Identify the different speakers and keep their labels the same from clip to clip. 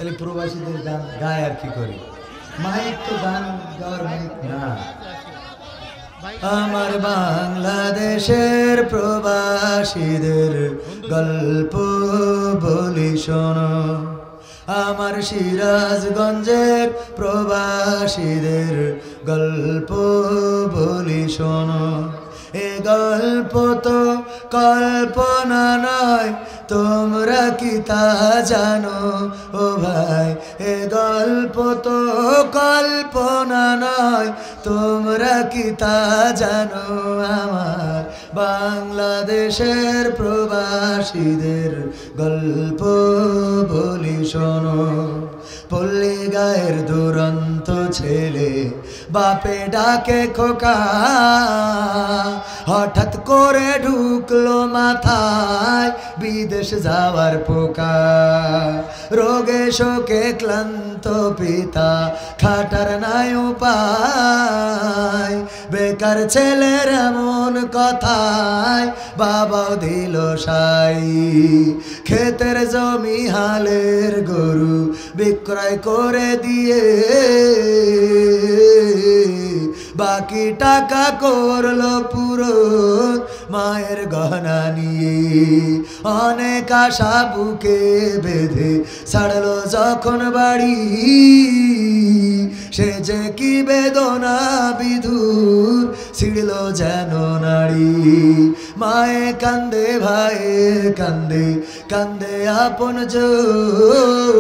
Speaker 1: তাহলে প্রবাসীদের গান গায় আর কি করে? মাইক তো গান গাওয়ার মাইক না। আমার বাংলাদেশের প্রবাসীদের গল্প বলি শোনো, আমার সিরাজগঞ্জের প্রবাসীদের গল্প বলি শোনো। এ গল্প তো কল্পনা নয়, তোমরা কি তা জানো ও ভাই? এ গল্প তো কল্পনা নয়, তোমরা কি তা জানো? আমার বাংলাদেশের প্রবাসীদের গল্প বলি শোনো। পল্লী গায়ের দুরন্ত ছেলে বাপে ডাকে খোকা, হঠাৎ করে ঢুকলো মাথায় বিদেশ যাওয়ার পোকা। রোগে শোকে ক্লান্ত পিতা খাটার নাই উপায়, বেকার ছেলের এমন কথায় বাবাও দিল সাই। ক্ষেতের জমি হালের গরু বিক্রয় করে দিয়ে বাকি টাকা করলো পুরো মায়ের গহনা নিয়ে। অনেক আশা বুকে বেঁধে ছাড়লো যখন বাড়ি, সে যে কি বেদনা বিধুর ছিড়ল যেন নারী। মায়ে কান্দে ভাইয়ে কান্দে, কান্দে আপন জন,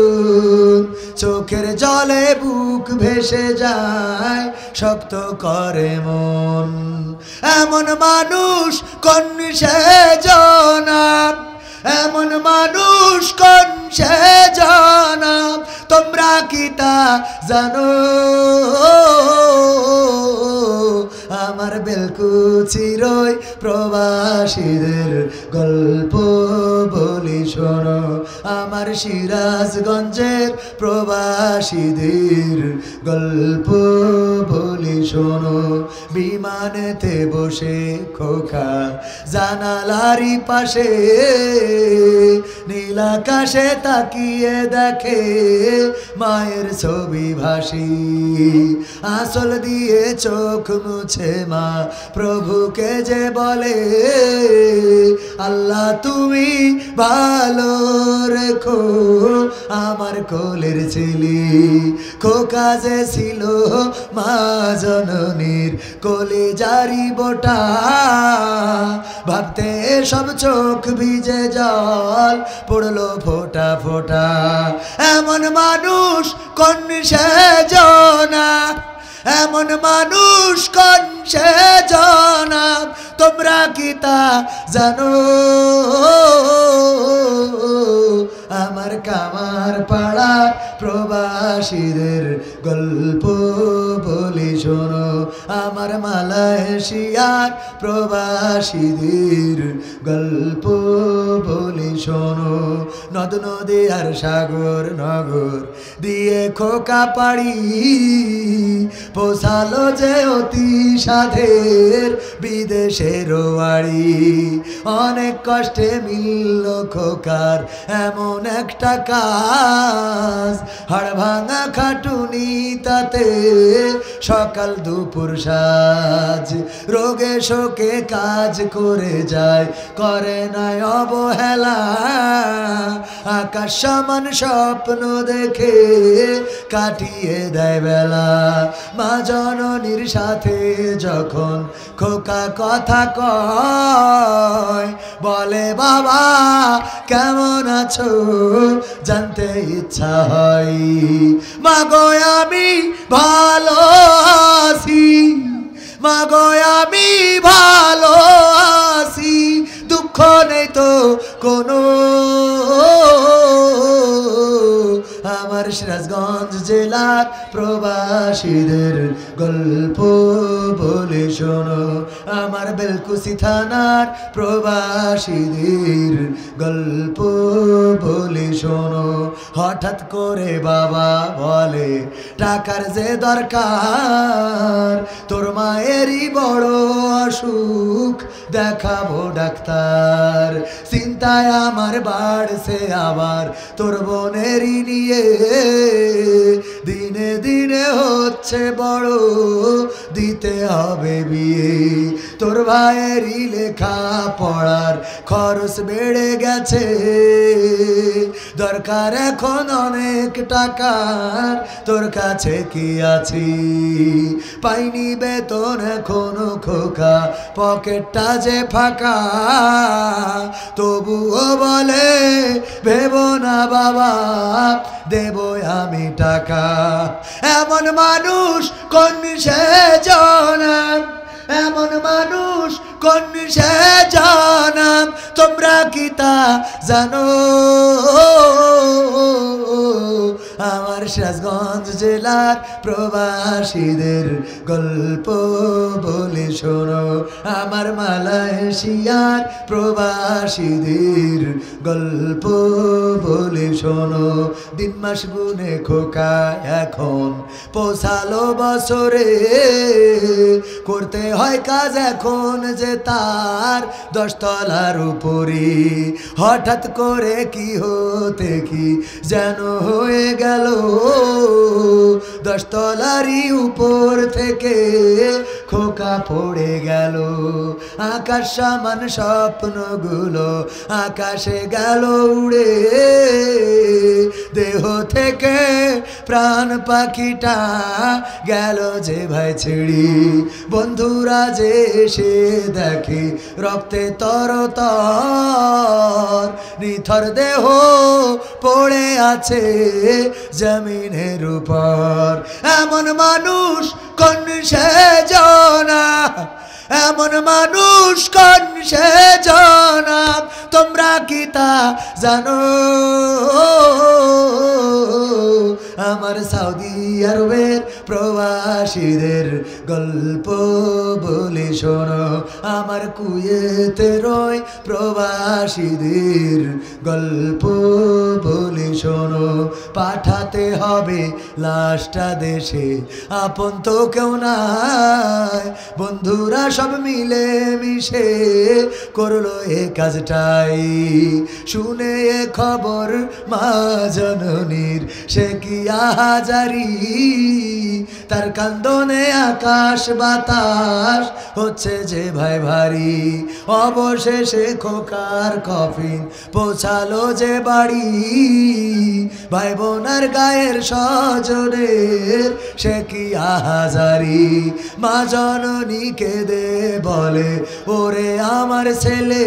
Speaker 1: চোখের জলে বুক ভেসে যায় শক্ত করে মন। এমন মানুষ কোন সে জনাব, এমন মানুষ কোন সে জনাব, তোমরা কি তা জানো? আমার বেলকুচিরই প্রবাসীদের গল্প বলি শোনো, আমার সিরাজগঞ্জের প্রবাসীদের গল্প বলি শোনো। বিমানেতে বসে খোকা জানালারি পাশে, নীল আকাশে তাকিয়ে দেখে মায়ের ছবি ভাসি। আঁচল দিয়ে চোখ মুছে মা প্রভুকে যে বলে, আল্লাহ তুমি ভালো রেখো আমার কোলের ছেলে। খোকা যে ছিল মা জননীর কলিজারি বোটা, ভাবতে সব চোখ ভিজে জল পড়লো ফোঁটা ফোঁটা। এমন মানুষ কোন সে জনাব, এমন মানুষ কোন সে জনাব, তোমরা কি তা জানো? আমার কামার পাড়ার প্রবাসীদের গল্প বলি শোনো, আমার মালয়েশিয়ার প্রবাসীদের গল্প বলি শোনো। নদ নদী আর সাগর নগর দিয়ে খোকা পাড়ি, পোষালো যে অতি সাধের বিদেশের বাড়ি। অনেক কষ্টে মিলল খোকার এমন একটা কাজ, হাড় ভাঙা খাটুনি তাতে সকাল দুপুর সাজ। রোগে শোকে কাজ করে যায়, করে নাই অবহেলা, আকাশ সমান স্বপ্ন দেখে কাটিয়ে দেয় বেলা। মা জননীর সাথে যখন খোকা কথা কয়, বলে বাবা কেমন আছো জানতে ইচ্ছা হয়। মাগো আমি ভালো আছি, মাগো আমি ভালো আছি, দুঃখ নেই তো কোনো। আমার সিরাজগঞ্জ জেলার প্রবাসীদের গল্প বলে শোনো, আমার বেলকুচি থানার প্রবাসীদের গল্প বলে শোনো। হঠাৎ করে বাবা বলে টাকার যে দরকার, তোর মায়েরই বড় অসুখ দেখাবো ডাক্তার। চিন্তায় আমার বাড়ছে আবার তোর বোনেরই নিয়ে, দিনে দিনে হচ্ছে বড়, দিতে হবে বিয়ে। তোর ভাইয়েরই লেখা পড়ার খরচ বেড়ে গেছে, দরকার এখন অনেক টাকার, তোর কাছে কি আছি? পাইনি বেতন এখনো খোকা, পকেটটা যে ফাঁকা, তবুও বলে ভেবো না বাবা, দেবো আমি টাকা। এমন মানুষ কোন সে জানাম, এমন মানুষ কোন সে জানাম, তোমরা কি তা জানো? আমার সিরাজগঞ্জ জেলার প্রবাসীদের গল্প বলে শোনো, আমার মালয়েশিয়ার প্রবাসীদের গল্প বলে শোনো। দিন মাস গুনে খোকা এখন পৌঁছালো বছরে, করতে হয় কাজ এখন যে তার 10 তলার উপরে। হঠাৎ করে কি হতে কি যেন হয়ে গেল, 10 তলারই উপর থেকে খোকা পড়ে গেল। আকাশ সমান স্বপ্নগুলো আকাশে গেল উড়ে, দেহ থেকে প্রাণ পাখিটা গেল যে ভাই ছেড়ে। বন্ধুরা যে এসে দেখে রক্তে তরতর, নিথর দেহ পড়ে আছে জমিনের উপর। এমন মানুষ কোন সে জানা, এমন মানুষ কোন সে জানা, তোমরা কি তা জানো? আমার সৌদি আরবের প্রবাসীদের গল্প বলে শোনো, আমার কুয়েতের প্রবাসীদের গল্প বলে শোনো। পাঠাতে হবে লাশটা দেশে, আপন তো কেউ নাই, বন্ধুরা সব মিলে মিশে করলো এ কাজটাই। শুনে এ খবর মা জননীর সে কি আহাজারি, তার কান্দনে আকাশ বাতাস হচ্ছে যে ভাই ভারী। অবশেষে খোকার কফিন পৌঁছালো যে বাড়ি, ভাই বোনার গায়ের স্বজনের সে কি আহাজারি। মা জননী কেঁদে বলে ওরে আমার ছেলে,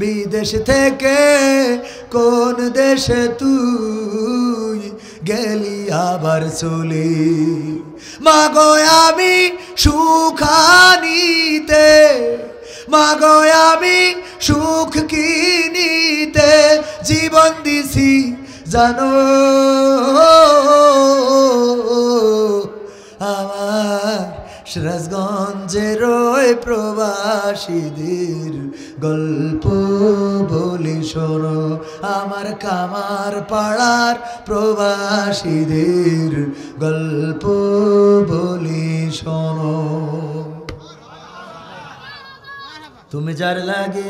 Speaker 1: বিদেশ থেকে কোন দেশে তুই গেলি আবার চলে। মাগো আমি সুখানিতে, মাগো আমি সুখ কিনিতে জীবন দিছি জানো। আমার সিরাজগঞ্জের প্রবাসীদের গল্প বলি শোনো, আমার কামার পাড়ার প্রবাসীদের গল্প বলি শোনো। তুমি যার লাগে